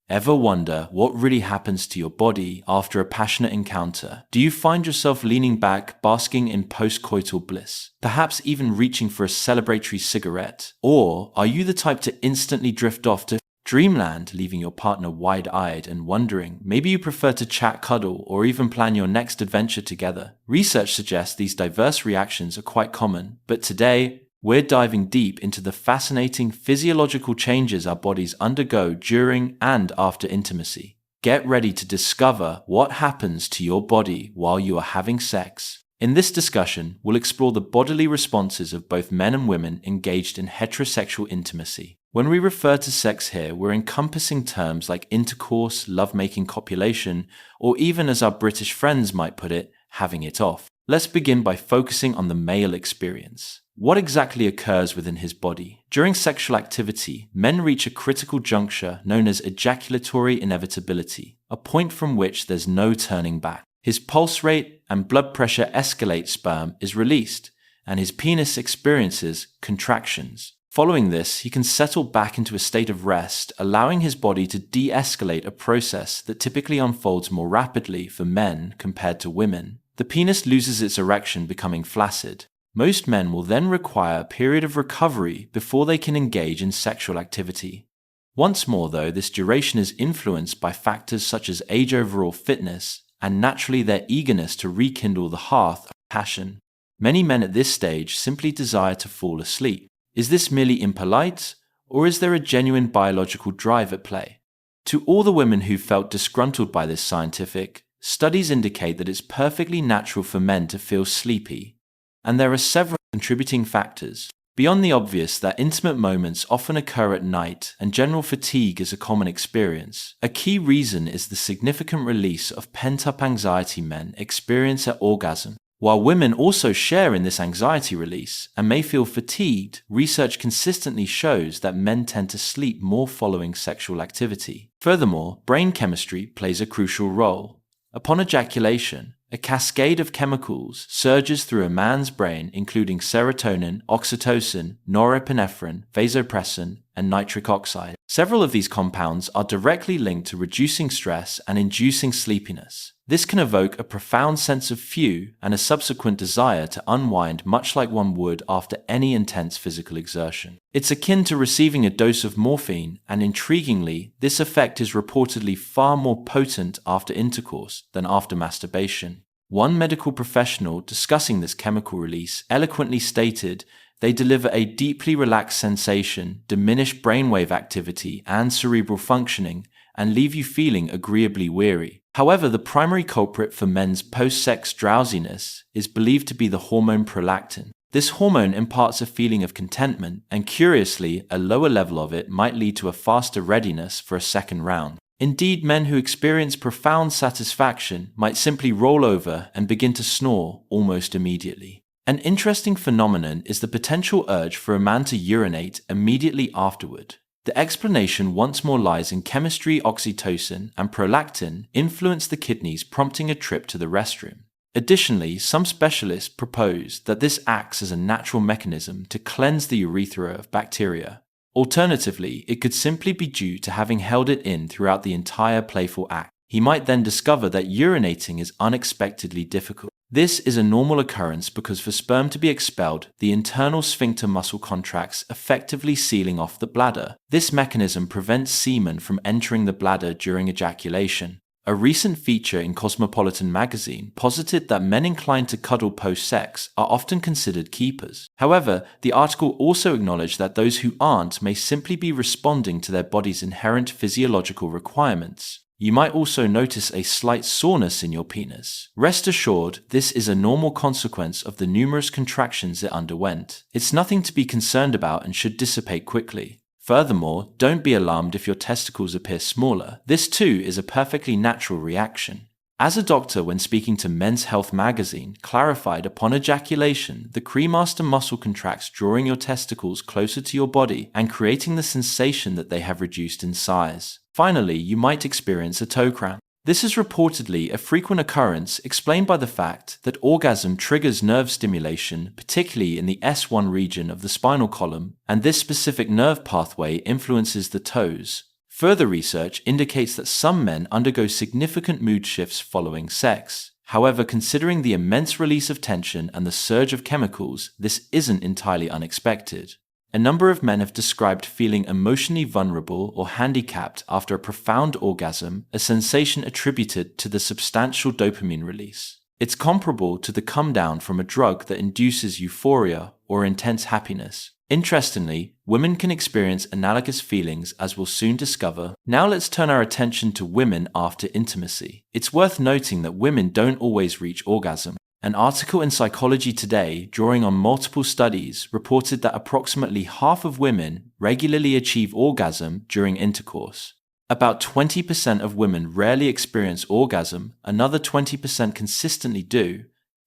Ever wonder what really happens to your body after a passionate encounter? Do you find yourself leaning back, basking in post-coital bliss? Perhaps even reaching for a celebratory cigarette? Or are you the type to instantly drift off to dreamland, leaving your partner wide-eyed and wondering? Maybe you prefer to chat, cuddle, or even plan your next adventure together. Research suggests these diverse reactions are quite common, but today, we're diving deep into the fascinating physiological changes our bodies undergo during and after intimacy. Get ready to discover what happens to your body while you are having sex. In this discussion, we'll explore the bodily responses of both men and women engaged in heterosexual intimacy. When we refer to sex here, we're encompassing terms like intercourse, lovemaking, copulation, or even, as our British friends might put it, having it off. Let's begin by focusing on the male experience. What exactly occurs within his body? During sexual activity, men reach a critical juncture known as ejaculatory inevitability, a point from which there's no turning back. His pulse rate and blood pressure escalate, sperm is released, and his penis experiences contractions. Following this, he can settle back into a state of rest, allowing his body to de-escalate a process that typically unfolds more rapidly for men compared to women. The penis loses its erection, becoming flaccid. Most men will then require a period of recovery before they can engage in sexual activity. Once more, though, this duration is influenced by factors such as age, overall fitness, and naturally their eagerness to rekindle the hearth of passion. Many men at this stage simply desire to fall asleep. Is this merely impolite, or is there a genuine biological drive at play? To all the women who felt disgruntled by this scientific, studies indicate that it's perfectly natural for men to feel sleepy, and there are several contributing factors. Beyond the obvious that intimate moments often occur at night and general fatigue is a common experience, a key reason is the significant release of pent-up anxiety men experience at orgasm. While women also share in this anxiety release and may feel fatigued, research consistently shows that men tend to sleep more following sexual activity. Furthermore, brain chemistry plays a crucial role. Upon ejaculation, a cascade of chemicals surges through a man's brain, including serotonin, oxytocin, norepinephrine, vasopressin, and nitric oxide. Several of these compounds are directly linked to reducing stress and inducing sleepiness. This can evoke a profound sense of few and a subsequent desire to unwind, much like one would after any intense physical exertion. It's akin to receiving a dose of morphine, and intriguingly, this effect is reportedly far more potent after intercourse than after masturbation. One medical professional discussing this chemical release eloquently stated, "They deliver a deeply relaxed sensation, diminish brainwave activity and cerebral functioning, and leave you feeling agreeably weary." However, the primary culprit for men's post-sex drowsiness is believed to be the hormone prolactin. This hormone imparts a feeling of contentment, and curiously, a lower level of it might lead to a faster readiness for a second round. Indeed, men who experience profound satisfaction might simply roll over and begin to snore almost immediately. An interesting phenomenon is the potential urge for a man to urinate immediately afterward. The explanation once more lies in chemistry. Oxytocin and prolactin influence the kidneys, prompting a trip to the restroom. Additionally, some specialists propose that this acts as a natural mechanism to cleanse the urethra of bacteria. Alternatively, it could simply be due to having held it in throughout the entire playful act. He might then discover that urinating is unexpectedly difficult. This is a normal occurrence because for sperm to be expelled, the internal sphincter muscle contracts, effectively sealing off the bladder. This mechanism prevents semen from entering the bladder during ejaculation. A recent feature in Cosmopolitan magazine posited that men inclined to cuddle post-sex are often considered keepers. However, the article also acknowledged that those who aren't may simply be responding to their body's inherent physiological requirements. You might also notice a slight soreness in your penis. Rest assured, this is a normal consequence of the numerous contractions it underwent. It's nothing to be concerned about and should dissipate quickly. Furthermore, don't be alarmed if your testicles appear smaller. This too is a perfectly natural reaction. As a doctor, when speaking to Men's Health magazine, clarified upon ejaculation, the cremaster muscle contracts, drawing your testicles closer to your body and creating the sensation that they have reduced in size. Finally, you might experience a toe cramp. This is reportedly a frequent occurrence explained by the fact that orgasm triggers nerve stimulation, particularly in the S1 region of the spinal column, and this specific nerve pathway influences the toes. Further research indicates that some men undergo significant mood shifts following sex. However, considering the immense release of tension and the surge of chemicals, this isn't entirely unexpected. A number of men have described feeling emotionally vulnerable or handicapped after a profound orgasm, a sensation attributed to the substantial dopamine release. It's comparable to the come down from a drug that induces euphoria or intense happiness. Interestingly, women can experience analogous feelings, as we'll soon discover. Now let's turn our attention to women after intimacy. It's worth noting that women don't always reach orgasm. An article in Psychology Today, drawing on multiple studies, reported that approximately half of women regularly achieve orgasm during intercourse. About 20% of women rarely experience orgasm, another 20% consistently do,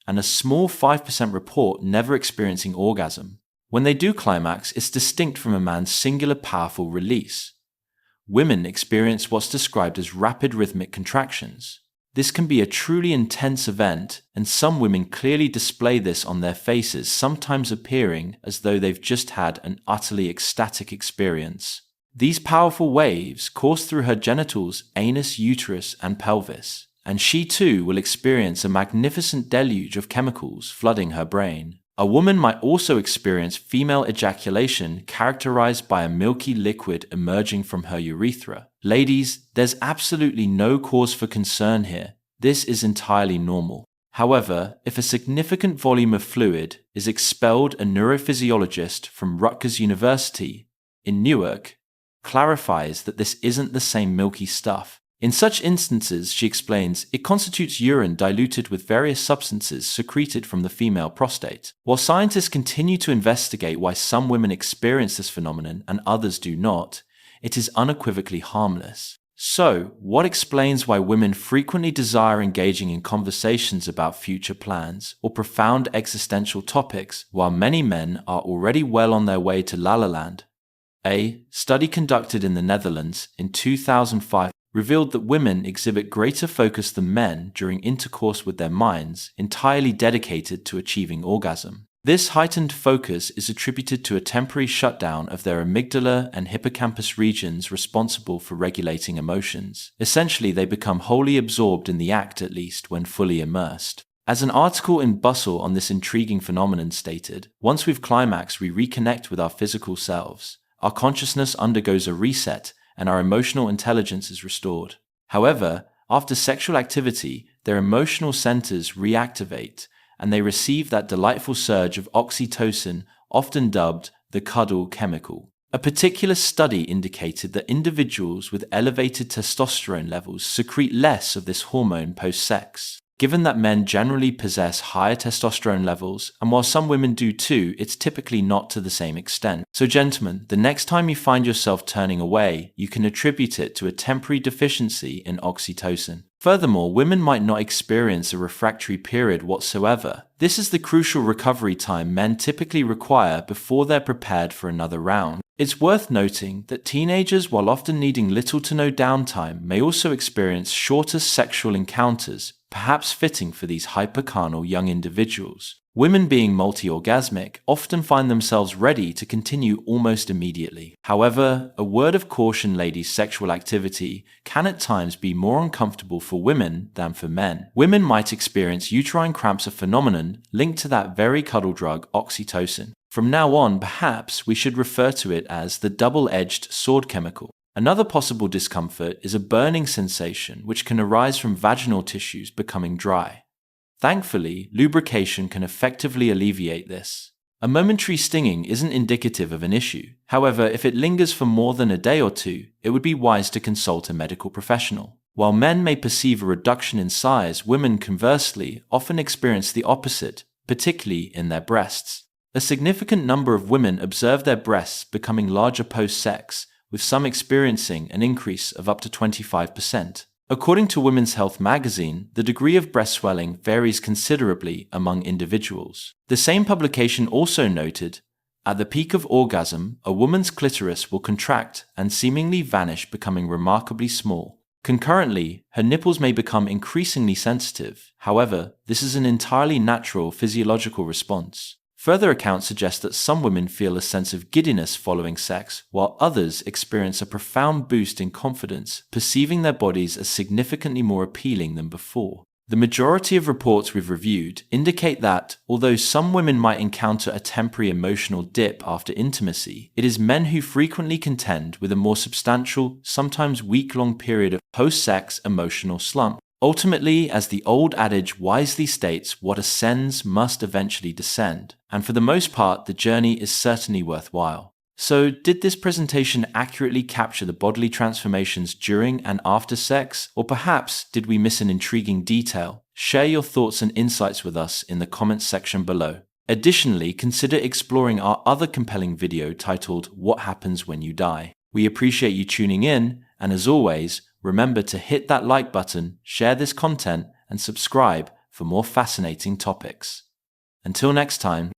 and a small 5% report never experiencing orgasm. When they do climax, it's distinct from a man's singular powerful release. Women experience what's described as rapid rhythmic contractions. This can be a truly intense event, and some women clearly display this on their faces, sometimes appearing as though they've just had an utterly ecstatic experience. These powerful waves course through her genitals, anus, uterus, and pelvis, and she too will experience a magnificent deluge of chemicals flooding her brain. A woman might also experience female ejaculation characterized by a milky liquid emerging from her urethra. Ladies, there's absolutely no cause for concern here. This is entirely normal. However, if a significant volume of fluid is expelled, a neurophysiologist from Rutgers University in Newark clarifies that this isn't the same milky stuff. In such instances, she explains, it constitutes urine diluted with various substances secreted from the female prostate. While scientists continue to investigate why some women experience this phenomenon and others do not, it is unequivocally harmless. So, what explains why women frequently desire engaging in conversations about future plans or profound existential topics, while many men are already well on their way to La La Land? A study conducted in the Netherlands in 2005 revealed that women exhibit greater focus than men during intercourse with their minds, entirely dedicated to achieving orgasm. This heightened focus is attributed to a temporary shutdown of their amygdala and hippocampus regions responsible for regulating emotions. Essentially, they become wholly absorbed in the act, at least when fully immersed. As an article in Bustle on this intriguing phenomenon stated, once we've climaxed, we reconnect with our physical selves. Our consciousness undergoes a reset, and our emotional intelligence is restored. However, after sexual activity, their emotional centers reactivate, and they receive that delightful surge of oxytocin, often dubbed the cuddle chemical. A particular study indicated that individuals with elevated testosterone levels secrete less of this hormone post-sex. Given that men generally possess higher testosterone levels, and while some women do too, it's typically not to the same extent. So gentlemen, the next time you find yourself turning away, you can attribute it to a temporary deficiency in oxytocin. Furthermore, women might not experience a refractory period whatsoever. This is the crucial recovery time men typically require before they're prepared for another round. It's worth noting that teenagers, while often needing little to no downtime, may also experience shorter sexual encounters, perhaps fitting for these hypercarnal young individuals. Women, being multi-orgasmic, often find themselves ready to continue almost immediately. However, a word of caution, ladies, sexual activity can at times be more uncomfortable for women than for men. Women might experience uterine cramps, a phenomenon linked to that very cuddle drug, oxytocin. From now on, perhaps we should refer to it as the double-edged sword chemical. Another possible discomfort is a burning sensation which can arise from vaginal tissues becoming dry. Thankfully, lubrication can effectively alleviate this. A momentary stinging isn't indicative of an issue. However, if it lingers for more than a day or two, it would be wise to consult a medical professional. While men may perceive a reduction in size, women conversely often experience the opposite, particularly in their breasts. A significant number of women observe their breasts becoming larger post-sex, with some experiencing an increase of up to 25%. According to Women's Health magazine, the degree of breast swelling varies considerably among individuals. The same publication also noted, at the peak of orgasm, a woman's clitoris will contract and seemingly vanish, becoming remarkably small. Concurrently, her nipples may become increasingly sensitive. However, this is an entirely natural physiological response. Further accounts suggest that some women feel a sense of giddiness following sex, while others experience a profound boost in confidence, perceiving their bodies as significantly more appealing than before. The majority of reports we've reviewed indicate that, although some women might encounter a temporary emotional dip after intimacy, it is men who frequently contend with a more substantial, sometimes week-long period of post-sex emotional slump. Ultimately, as the old adage wisely states, what ascends must eventually descend, and for the most part, the journey is certainly worthwhile. So, did this presentation accurately capture the bodily transformations during and after sex, or perhaps did we miss an intriguing detail? Share your thoughts and insights with us in the comments section below. Additionally, consider exploring our other compelling video titled What Happens When You Die. We appreciate you tuning in, and as always, remember to hit that like button, share this content, and subscribe for more fascinating topics. Until next time,